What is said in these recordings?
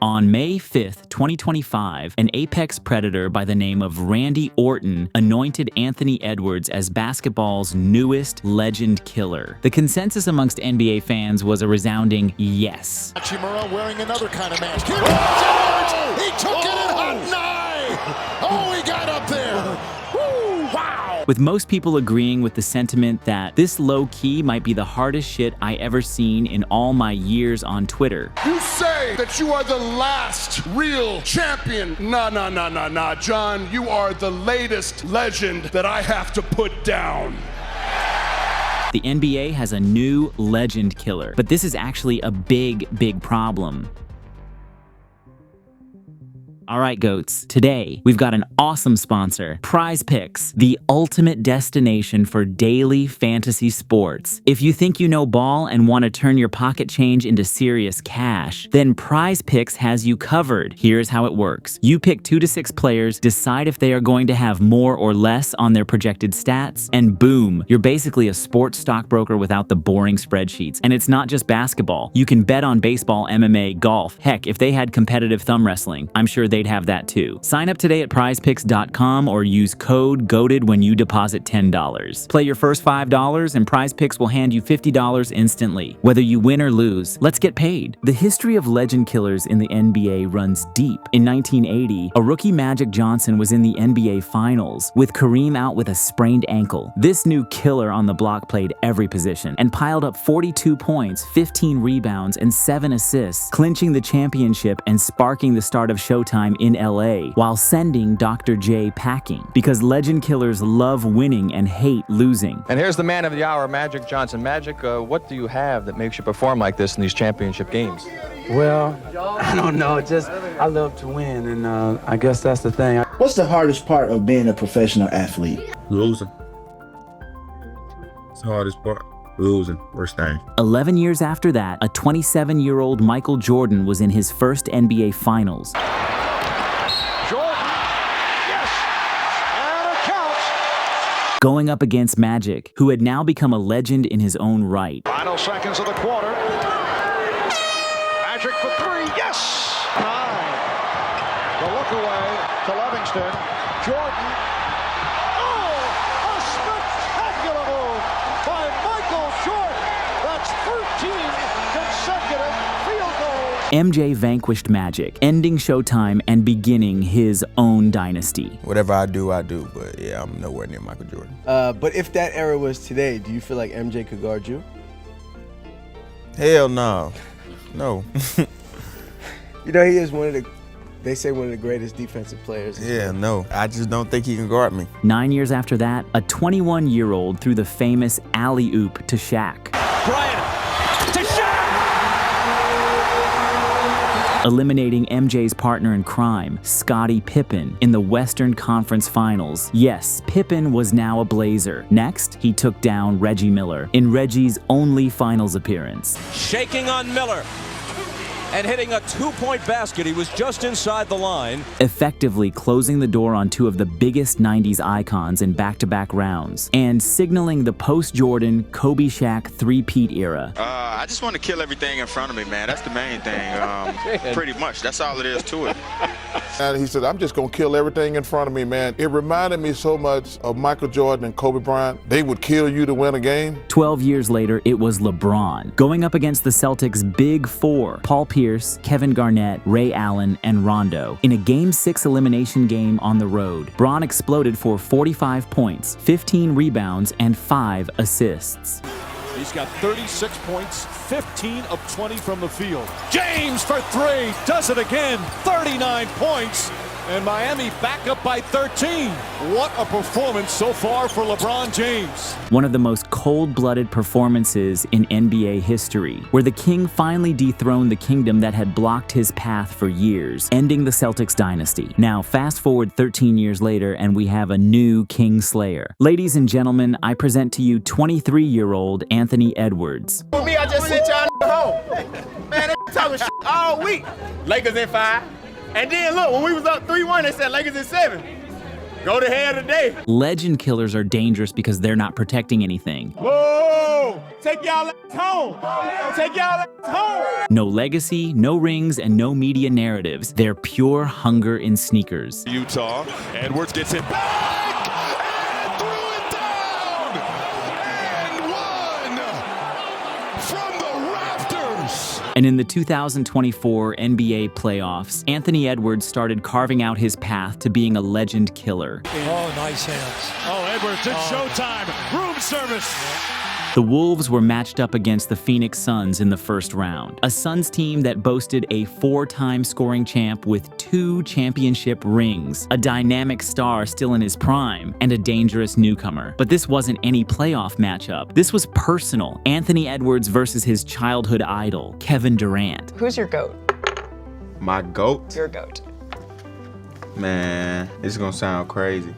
On May 5th, 2025, an apex predator by the name of Randy Orton anointed Anthony Edwards as basketball's newest legend killer. The consensus amongst NBA fans was a resounding yes. Hachimura wearing another kind of mask. Here Edwards! He took it in hot nine! Oh, he got up there! Woo, wow! With most people agreeing with the sentiment that this low-key might be the hardest shit I ever seen in all my years on Twitter. You say that you are the last real champion. Nah, John, you are the latest legend that I have to put down. The NBA has a new legend killer, but this is actually a big problem. All right, GOATs, today we've got an awesome sponsor, Prize Picks, the ultimate destination for daily fantasy sports. If you think you know ball and want to turn your pocket change into serious cash, then Prize Picks has you covered. Here's how it works. You pick 2 to 6 players, decide if they are going to have more or less on their projected stats, and boom, you're basically a sports stockbroker without the boring spreadsheets. And it's not just basketball. You can bet on baseball, MMA, golf. Heck, if they had competitive thumb wrestling, I'm sure they'd have that too. Sign up today at prizepicks.com or use code GOATED when you deposit $10. Play your first $5 and Prize Picks will hand you $50 instantly. Whether you win or lose, let's get paid. The history of legend killers in the NBA runs deep. In 1980, a rookie Magic Johnson was in the NBA Finals with Kareem out with a sprained ankle. This new killer on the block played every position and piled up 42 points, 15 rebounds, and 7 assists, clinching the championship and sparking the start of Showtime in LA, while sending Dr. J packing. Because legend killers love winning and hate losing. And here's the man of the hour, Magic Johnson. Magic, what do you have that makes you perform like this in these championship games? Well, I don't know. Just I love to win, and I guess that's the thing. What's the hardest part of being a professional athlete? Losing. It's the hardest part. Losing, worst thing. 11 years after that, a 27-year-old Michael Jordan was in his first NBA Finals. Going up against Magic, who had now become a legend in his own right. Final seconds of the quarter. Magic for 3, yes! 9. The look away to Livingston. Jordan. Oh, a spectacular move by Michael Jordan. That's 13 consecutive field goals. MJ vanquished Magic, ending Showtime and beginning his own dynasty. Whatever I do, but yeah, I'm nowhere near Michael Jordan. But if that era was today, do you feel like MJ could guard you? Hell no. No. You know, he is they say one of the greatest defensive players. Yeah, no. I just don't think he can guard me. 9 years after that, a 21-year-old threw the famous alley-oop to Shaq. Bryant to Shaq! Eliminating MJ's partner in crime, Scottie Pippen, in the Western Conference Finals. Yes, Pippen was now a Blazer. Next, he took down Reggie Miller in Reggie's only finals appearance. Shaking on Miller and hitting a 2-point basket. He was just inside the line. Effectively closing the door on 2 of the biggest 90s icons in back-to-back rounds, and signaling the post-Jordan, Kobe-Shaq three-peat era. I just want to kill everything in front of me, man. That's the main thing. Pretty much. That's all it is to it. And he said, I'm just going to kill everything in front of me, man. It reminded me so much of Michael Jordan and Kobe Bryant. They would kill you to win a game. 12 years later, it was LeBron, going up against the Celtics' Big Four, Paul Pierce, Kevin Garnett, Ray Allen, and Rondo. In a Game 6 elimination game on the road, Bron exploded for 45 points, 15 rebounds, and 5 assists. He's got 36 points, 15 of 20 from the field. James for 3, does it again, 39 points. And Miami back up by 13. What a performance so far for LeBron James. One of the most cold-blooded performances in NBA history, where the King finally dethroned the kingdom that had blocked his path for years, ending the Celtics dynasty. Now, fast forward 13 years later, and we have a new King Slayer. Ladies and gentlemen, I present to you 23-year-old Anthony Edwards. For me, I just sent y'all home. Man, they talking shit all week. Lakers in 5. And then look, when we was up 3-1, they said Lakers in 7. Go to hell today. Legend killers are dangerous because they're not protecting anything. Whoa! go. Take y'all home. Take y'all home. No legacy, no rings, and no media narratives. They're pure hunger in sneakers. Utah. Edwards gets it back and threw it down and one from the rafters. And in the 2024 NBA playoffs, Anthony Edwards started carving out his path to being a legend killer. Oh, nice hands. Oh, Edwards, it's showtime. Room service. The Wolves were matched up against the Phoenix Suns in the first round, a Suns team that boasted a 4-time scoring champ with 2 championship rings, a dynamic star still in his prime, and a dangerous newcomer. But this wasn't any playoff matchup. This was personal. Anthony Edwards versus his childhood idol, Kevin Durant. Who's your GOAT? My GOAT? Your GOAT. Man, it's gonna sound crazy,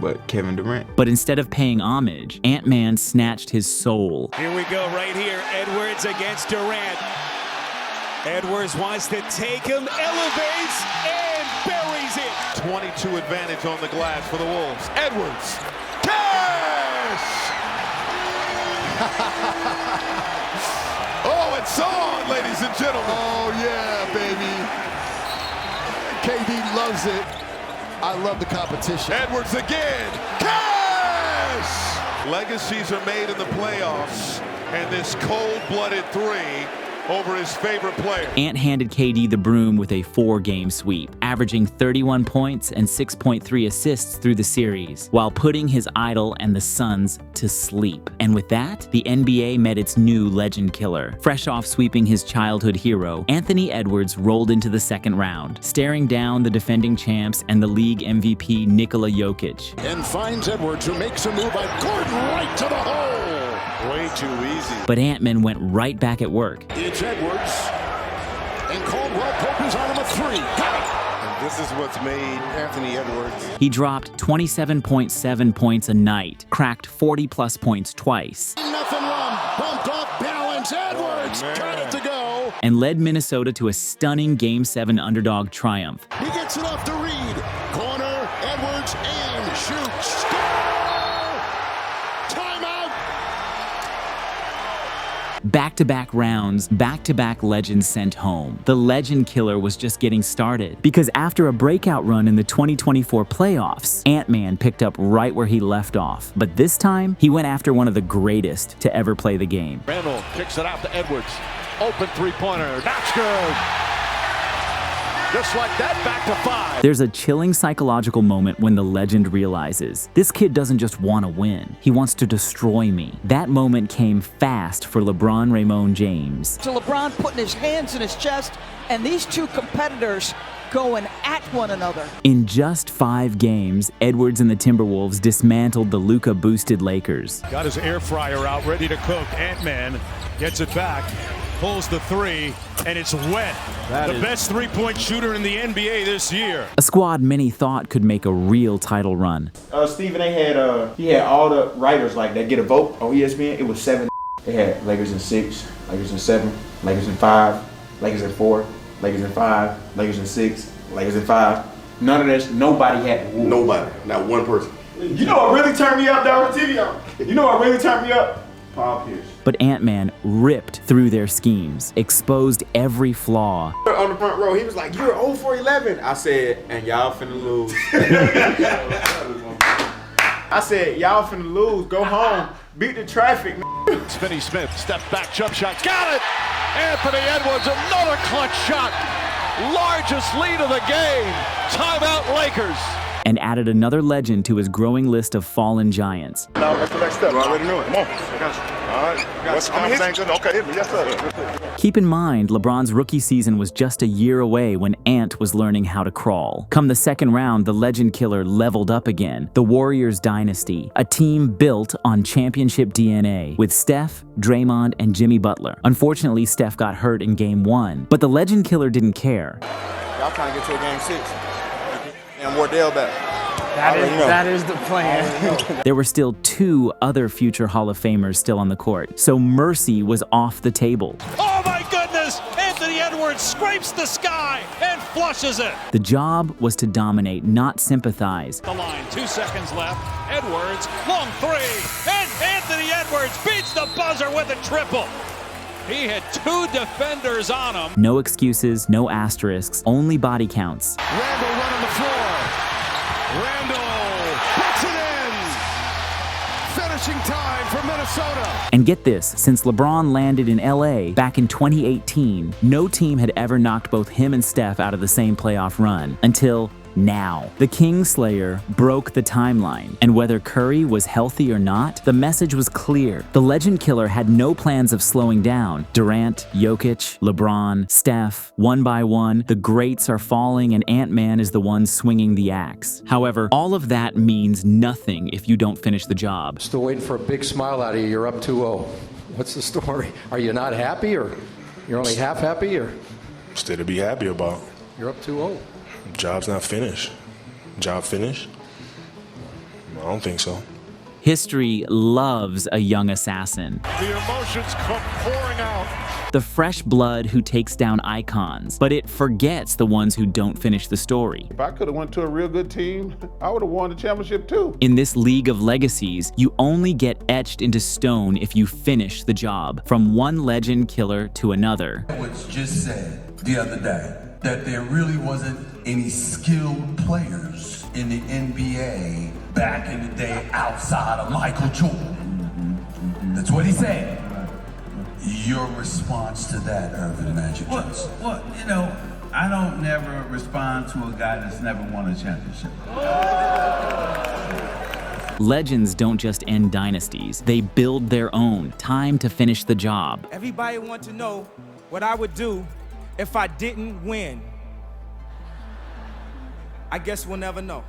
but Kevin Durant. But instead of paying homage, Ant-Man snatched his soul. Here we go right here. Edwards against Durant. Edwards wants to take him, elevates, and buries it. 22 advantage on the glass for the Wolves. Edwards. Cash! Oh, it's on, ladies and gentlemen. Oh, yeah, baby. KD loves it. I love the competition. Edwards again. Cash! Legacies are made in the playoffs, and this cold-blooded 3 over his favorite player. Ant handed KD the broom with a 4-game sweep, averaging 31 points and 6.3 assists through the series, while putting his idol and the Suns to sleep. And with that, the NBA met its new legend killer. Fresh off sweeping his childhood hero, Anthony Edwards rolled into the second round, staring down the defending champs and the league MVP Nikola Jokic. And finds Edwards, who makes a move by Gordon right to the hole. Way too easy. But Ant-Man went right back at work. It's Edwards. And Caldwell pokers on him a 3. Got it. And this is what's made Anthony Edwards. He dropped 27.7 points a night, cracked 40-plus points twice. Nothing wrong. Bumped off balance. Edwards got it to go. And led Minnesota to a stunning Game 7 underdog triumph. He gets it off to Reed. Corner, Edwards, and shoots. Score! Timeout. Back-to-back rounds, back-to-back legends sent home. The legend killer was just getting started, because after a breakout run in the 2024 playoffs, Ant-Man picked up right where he left off. But this time, he went after one of the greatest to ever play the game. Randall kicks it out to Edwards. Open three-pointer. That's good. Just like that, back to 5. There's a chilling psychological moment when the legend realizes, this kid doesn't just want to win, he wants to destroy me. That moment came fast for LeBron Raymond James. So LeBron putting his hands in his chest, and these two competitors going at one another. In just 5 games, Edwards and the Timberwolves dismantled the Luka-boosted Lakers. Got his air fryer out, ready to cook. Ant-Man gets it back. Pulls the 3, and it's wet. The best three-point shooter in the NBA this year. A squad many thought could make a real title run. Stephen, he had all the writers like that get a vote on ESPN. It was 7. They had Lakers in 6, Lakers in 7, Lakers in 5, Lakers in 4, Lakers in 5, Lakers in 6, Lakers in 5. None of this. Nobody had the Wolves. Nobody. Not one person. You know what really turned me up, dog? TV. You know what really turned me up? Paul Pierce. But Ant-Man ripped through their schemes, exposed every flaw. On the front row, he was like, "You're 0 for 11." I said, "And y'all finna lose." I said, "Y'all finna lose. Go home. Beat the traffic." Finney Smith, step back, jump shot. Got it! Anthony Edwards, another clutch shot. Largest lead of the game. Timeout Lakers. And added another legend to his growing list of fallen giants. Now, that's the next step. You already know it. Come on. I got you. All right. What's good? Okay, hit me. Yes, sir. Keep in mind, LeBron's rookie season was just a year away when Ant was learning how to crawl. Come the second round, the legend killer leveled up again. The Warriors dynasty, a team built on championship DNA, with Steph, Draymond, and Jimmy Butler. Unfortunately, Steph got hurt in Game 1, but the legend killer didn't care. Y'all trying to get to a Game 6. And Wardell back. That is the plan. There were still 2 other future Hall of Famers still on the court, so mercy was off the table. Oh my goodness! Anthony Edwards Edwards scrapes the sky and flushes it. The job was to dominate, not sympathize. The line, 2 seconds left. Edwards, long three, and Anthony Edwards beats the buzzer with a triple. He had 2 defenders on him. No excuses, no asterisks, only body counts. Randall running the floor. Randall puts it in. Finishing time for Minnesota. And get this, since LeBron landed in LA back in 2018, no team had ever knocked both him and Steph out of the same playoff run until now. The Kingslayer broke the timeline, and whether Curry was healthy or not, the message was clear. The Legend Killer had no plans of slowing down. Durant, Jokic, LeBron, Steph, one by one, the greats are falling and Ant-Man is the one swinging the axe. However, all of that means nothing if you don't finish the job. Still waiting for a big smile out of you. You're up 2-0. What's the story? Are you not happy, or you're only half happy, or? Still to be happy about. You're up 2-0. Job's not finished. Job finished? I don't think so. History loves a young assassin. The emotions come pouring out. The fresh blood who takes down icons, but it forgets the ones who don't finish the story. If I could have went to a real good team, I would have won the championship too. In this league of legacies, you only get etched into stone if you finish the job. From one Legend Killer to another. It was just said the other day that there really wasn't any skilled players in the NBA back in the day outside of Michael Jordan. That's what he said. Your response to that, Irvin Magic Johnson? Well, you know, I don't never respond to a guy that's never won a championship. Legends don't just end dynasties, they build their own. Time to finish the job. Everybody wants to know what I would do if I didn't win. I guess we'll never know.